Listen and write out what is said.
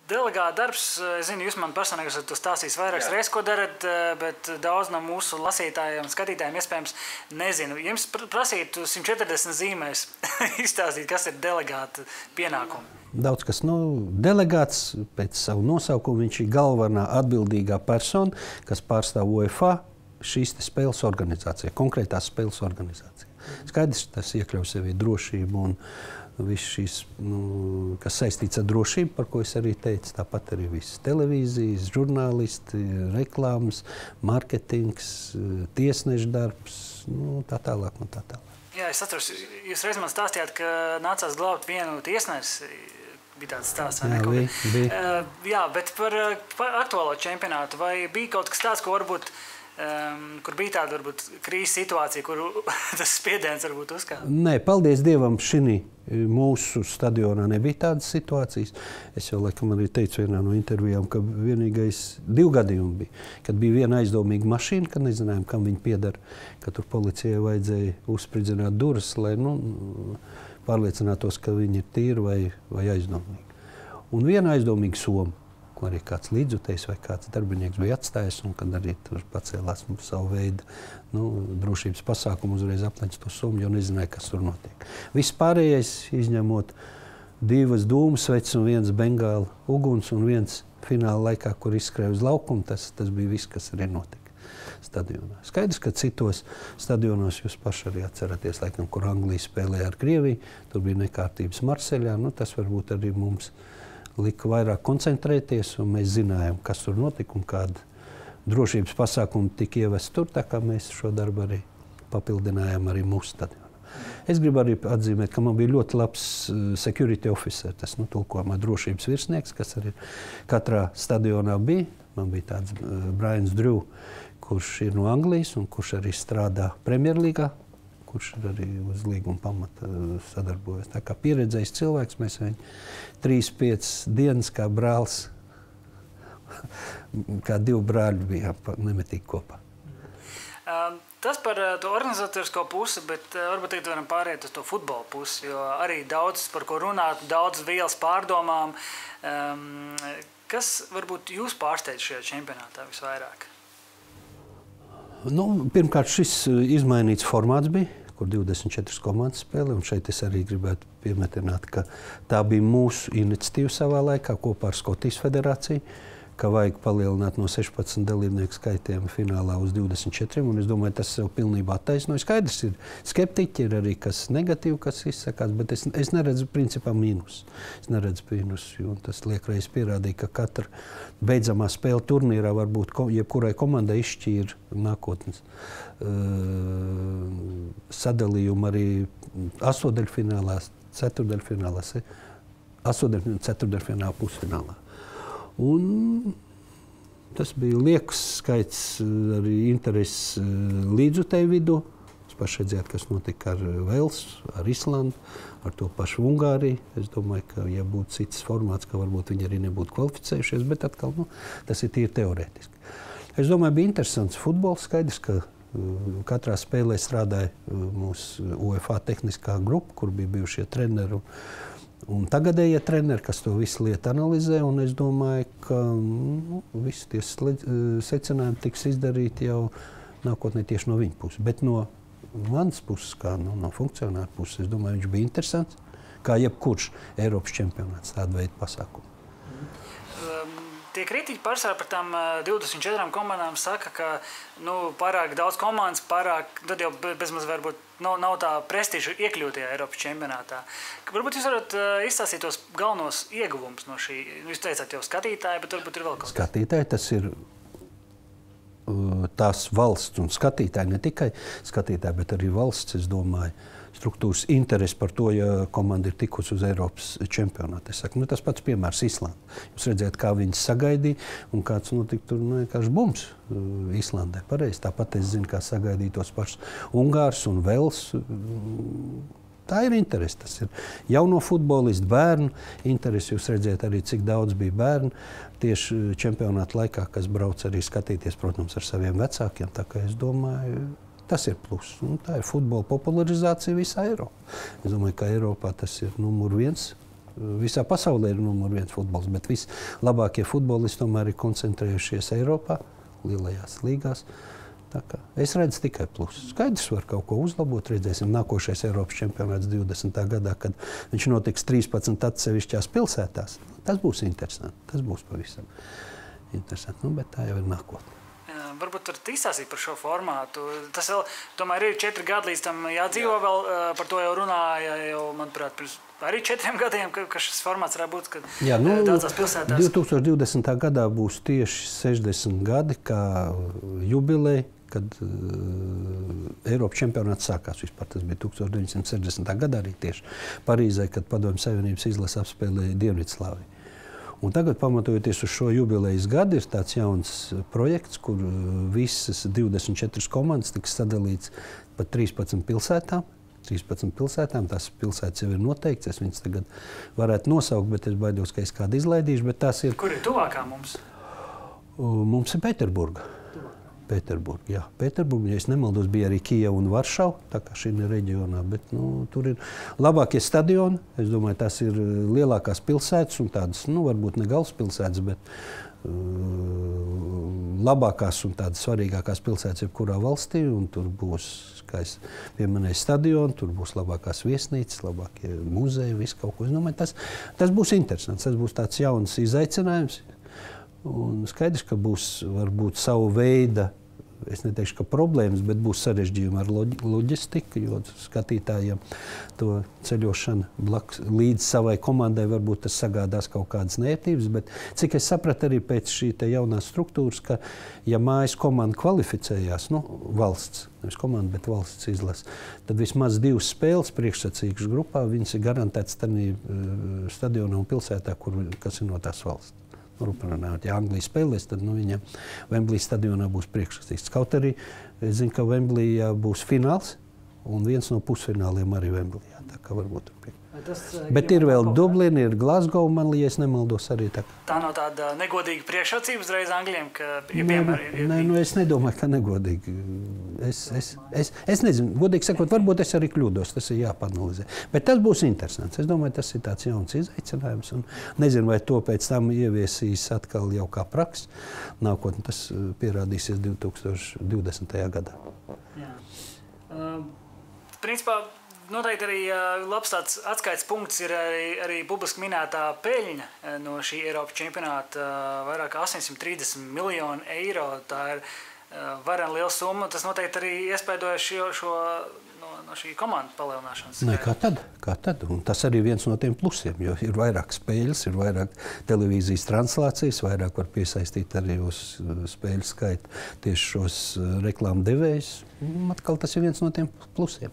Delegāta darbs, es zinu, jūs man personīgi esat stāstījis vairākas reizes, ko darat, bet daudz no mūsu lasītājiem un skatītājiem iespējams nezinu. Jums prasītu 140 zīmēs izstāstīt, kas ir delegāta pienākumi. Daudz kas, delegāts pēc savu nosaukumu, viņš ir galvenā atbildīgā persona, kas pārstāv UEFA šīs spēles organizācija, konkrētās spēles organizācija. Skaidrs, tas iekļauj sevi drošību un viss šīs, kas saistīts ar drošību, par ko es arī teicu, tāpat arī visas televīzijas, žurnālisti, reklāmas, marketings, tiesneša darbs, tā tālāk un tā tālāk. Jā, es atceros, jūs reiz man stāstījāt, ka nācās glābt vienu tiesnesi, bija tāds stāsts, vai ne? Bija. Jā, bet par aktuālo čempionātu, vai bija kaut kas tāds, ko varbūt kur bija tāda varbūt krīzes situācija, kur tas spiediens varbūt uzkāpa? Nē, paldies Dievam, šī mūsu stadionā nebija tādas situācijas. Es jau laikam arī teicu vienā no intervijām, ka vienīgais 2 gadījumi bija, kad bija viena aizdomīga mašīna, kad nezinājām, kam viņa piedara, ka tur policijai vajadzēja uzspridzināt durvis, lai pārliecinātos, ka viņi ir tīri vai aizdomīgi. Un viena aizdomīga soma, ko arī kāds līdzjutējs vai kāds darbinieks bija atstājis, un kad arī tur pacēlās savu veidu drošības pasākumu, uzreiz apleņas to somu, jo nezināja, kas tur notiek. Viss pārējais, izņemot 2 dūmu sveces un 1 bengāla uguns un 1 fināla laikā, kur izskrēja uz laukumu, tas bija viss, kas arī notika stadionā. Skaidrs, ka citos stadionos jūs paši arī atceraties, laikam, kur Anglija spēlēja ar Krieviju, tur bija nekārtības Marseļā, tas varbūt arī mums lika vairāk koncentrēties, un mēs zinājām, kas tur notika un kāda drošības pasākuma tika ievest tur, tā kā mēs šo darbu arī papildinājām arī mūsu stadionā. Es gribu arī atzīmēt, ka man bija ļoti labs security officer, tas tulkojumā drošības virsnieks, kas arī katrā stadionā bija. Man bija tāds Brians Drew, kurš ir no Anglijas un kurš arī strādā Premjerlīgā, kurš arī uz līguma pamata sadarbojas. Tā kā pieredzējis cilvēks, mēs viņu 3-5 dienas kā brālis, kā 2 brāļi bijām nemitīgi kopā. Tas par to organizatorisko pusi, bet varbūt tagad varam pāriet uz to futbola pusi, jo arī daudz par ko runāt, daudz vielas pārdomām. Kas varbūt jūs pārsteidz šajā čempionātā visvairāk? Pirmkārt, šis izmainīts formāts bija, kur 24 komandas spēlē, un šeit es arī gribētu piemetināt, ka tā bija mūsu iniciatīva savā laikā kopā ar Skotijas federāciju, ka vajag palielināt no 16 dalībnieku skaitiem finālā uz 24, un es domāju, tas sev pilnībā attaisnoja. Skaidrs ir skeptiķi, ir arī kas negatīvi, kas izsakās, bet es neredzu principā mīnus. Es neredzu mīnus, jo tas liekreiz pierādīja, ka katra beidzamā spēle turnīrā varbūt jebkurai komandai izšķīra nākotnes sadalījumu arī 8-daļfinālā, 4-daļfinālā, 4-daļfinālā, pusfinālā. Un tas bija liekas skaits arī intereses līdzjutēju vidū. Jūs paši redzējāt, kas notika ar Velsu, ar Islandu, ar to pašu Ungāriju. Es domāju, ka ja būtu cits formāts, ka varbūt viņi arī nebūtu kvalificējušies, bet atkal tas ir tīri teorētiski. Es domāju, bija interesants futbols. Skaidrs, ka katrā spēlē strādāja mūsu UEFA tehniskā grupa, kur bija bijušie treneri un tagadējie treneri, kas to visu lietu analizē, un es domāju, ka visi tie secinājumi tiks izdarīti jau nākotnē tieši no viņa puses. Bet no manas puses, kā no funkcionāra puses, es domāju, viņš bija interesants, kā jebkurš Eiropas čempionāts tāda veida pasākumu. Tie kritiķi pārsvarā par tām 24 komandām saka, ka pārāk daudz komandas, tad jau bezmaz varbūt nav tā prestiža iekļūt tajā Eiropas čempionātā. Varbūt jūs varat izstāstīt tos galvenos ieguvumus no šī, jūs teicāt jau skatītāji, bet varbūt ir vēl kaut kas. Skatītāji, tas ir tās valsts un skatītāji, ne tikai skatītāji, bet arī valsts, es domāju, struktūras interesi par to, ja komanda ir tikusi uz Eiropas čempionātu. Es saku, tas pats piemērs Islanda. Jūs redzējāt, kā viņas sagaidīja un kāds notika tur vienkārši bums Islandē. Pareizi. Tāpat es zinu, kā sagaidīja tos pašus Ungārs un Vels. Tā ir interesi. Tas ir jauno futbolistu, bērnu interesi. Jūs redzējāt arī, cik daudz bija bērnu tieši čempionāta laikā, kas brauc arī skatīties, protams, ar saviem vecākiem. Tā kā es domāju, tas ir plus. Un tā ir futbola popularizācija visā Eiropā. Es domāju, ka Eiropā tas ir numur 1 visā pasaulē ir numur 1 futbols, bet vislabākie futbolisti tomēr ir koncentrējušies Eiropā, lielajās līgās. Es redzu tikai plusus. Skaidrs, var kaut ko uzlabot. Redzēsim, nākošais Eiropas čempionāts 20. gadā, kad viņš notiks 13 atsevišķās pilsētās. Tas būs interesanti. Tas būs pavisam interesanti. Bet tā jau ir nākotne. Varbūt tur izstāstīt par šo formātu. Tas vēl tomēr ir 4 gadi līdz tam jādzīvo vēl. Par to jau runāja jau, manuprāt, pirms arī 4 gadiem, ka šis formāts varētu būt, kad daudzās pilsētās. 2020. gadā būs tieši 60 gadi kā jubileja, kad Eiropas čempionāts sākās vispār. Tas bija 1960. gadā arī tieši Parīzē, kad Padomju Savienības izlase apspēlēja Dienvidslāviju. Un tagad, pamatojoties uz šo jubilejas gadu, ir tāds jauns projekts, kur visas 24 komandas tiks sadalīts pa 13 pilsētām. 13 pilsētām, tās pilsētas jau ir noteikts. Es viņas tagad varētu nosaukt, bet es baidos, ka es kādu izlaidīšu. Bet tās ir... Kur ir tuvākā mums? Mums ir Pēterburga. Pēterburga, jā. Pēterburga, ja es nemaldos, bija arī Kijeva un Varšava, tā kā šī reģionā, bet tur ir labākie stadioni. Es domāju, tās ir lielākās pilsētas un tādas, varbūt ne galvaspilsētas, bet labākās un tādas svarīgākās pilsētas jebkurā valstī, un tur būs, kā es pieminēju, stadioni, tur būs labākās viesnīcas, labākie muzeji, viss kaut ko. Es domāju, tas būs interesants, tas būs tāds jauns izaicinājums. Un skaidrs, ka būs varbūt savu veidu, es neteikšu, ka problēmas, bet būs sarežģījumi ar loģistiku, jo skatītājiem to ceļošanu līdz savai komandai varbūt tas sagādās kaut kādas neērtības, bet cik es sapratu arī pēc šī te jaunās struktūras, ka ja mājas komanda kvalificējās, valsts, nevis komanda, bet valsts izlase, tad vismaz 2 spēles priekšsacīgas grupā, viņas ir garantētas tādā stadionā un pilsētā, kas ir no tās valsts. Ja Anglija spēlēs, tad viņam Wembley stadionā būs priekšrakstīts. Kaut arī es zinu, ka Wembleyā būs fināls un viens no pusfināliem arī Wembleyā. Tā kā varbūt tur bet ir vēl Dublina, ir Glasgow, man liekas, nemaldos arī tā. Tā nav tāda negodīga priekšrocība uzreiz Angļiem, ka es nedomāju, ka negodīgi. Es nezinu, godīgi sakot, varbūt es arī kļūdos, tas ir jāpanalizē. Bet tas būs interesants. Es domāju, tas ir tāds jauns izaicinājums. Un nezinu, vai to pēc tam ieviesīs atkal jau kā praksa. Nākotnē tas pierādīsies 2020. gadā. Jā. Principā, noteikti arī labs tāds atskaites punkts ir arī publiski minētā peļņa no šī Eiropas čempionāta, vairāk kā 830 miljonu eiro. Tā ir varena liela summa. Tas noteikti arī iespaidoja šo no šī komanda palielināšanas. Nē, kā tad? Un tas arī viens no tiem plusiem, jo ir vairāk spēles, ir vairāk televīzijas translācijas, vairāk var piesaistīt arī uz spēļu skaitu tieši šos reklāmu devējus. Atkal tas ir viens no tiem plusiem.